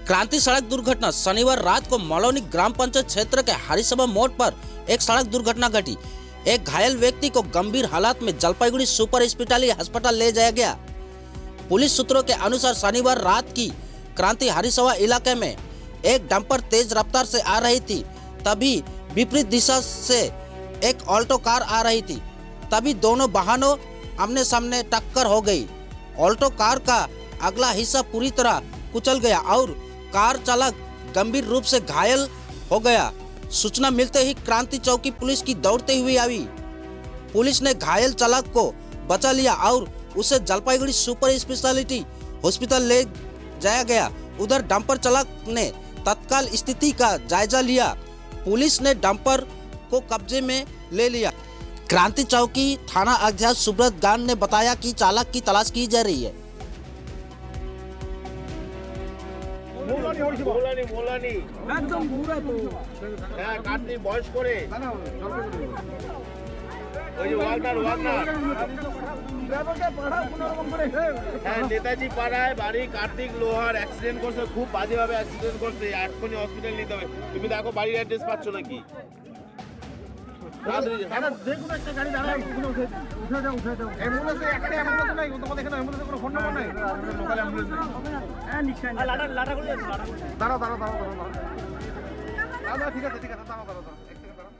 क्रांति सड़क दुर्घटना। शनिवार रात को मलौनी ग्राम पंचायत क्षेत्र के हरिसभा मोड़ पर एक सड़क दुर्घटना घटी। एक घायल व्यक्ति को गंभीर हालात में जलपाईगुड़ी सुपर स्पेशलिटी अस्पताल ले जाया गया। पुलिस सूत्रों के अनुसार शनिवार रात की क्रांति हरिसभा इलाके में एक डंपर तेज रफ्तार से आ रही थी। तभी विपरीत दिशा से एक ऑल्टो कार आ रही थी। तभी दोनों वाहनों आमने सामने टक्कर हो गई। ऑल्टो कार का अगला हिस्सा पूरी तरह कुचल गया और कार चालक गंभीर रूप से घायल हो गया। सूचना मिलते ही क्रांति चौकी पुलिस की दौड़ते हुए आई। पुलिस ने घायल चालक को बचा लिया और उसे जलपाईगुड़ी सुपर स्पेशलिटी हॉस्पिटल ले जाया गया। उधर डंपर चालक ने तत्काल स्थिति का जायजा लिया। पुलिस ने डंपर को कब्जे में ले लिया। क्रांति चौकी थाना अध्यक्ष सुब्रत गान ने बताया कि चालक की तलाश की जा रही है। একদম পুরো তো হ্যাঁ কাটনি বয়স করে ওই যে ওয়াগনার ড্রাইভারকে পাড়া কোনো রকম করে হ্যাঁ নেতাজি পাড়ায় বাড়ি কার্তিক লোহার অ্যাক্সিডেন্ট করছে, খুব বাজেভাবে অ্যাক্সিডেন্ট করছে, এক্ষুনি হসপিটাল নিতে হবে। তুমি দেখো বাড়ির অ্যাড্রেস পাচ্ছ নাকি? দেখুন একটা গাড়ি দাঁড়ায় উঠে দাও অ্যাম্বুলেন্স একটা অ্যাম্বুলেন্স নাই তোমাদের এখানে অ্যাম্বুলেন্সের কোনো ফোন নাম্বার নাই? লোকাল অ্যাম্বুলেন্স হ্যাঁ নিশ্চয় লাটা করে দাঁড়াও ঠিক আছে দাঁড়াও এক সেকেন্ড দাঁড়াও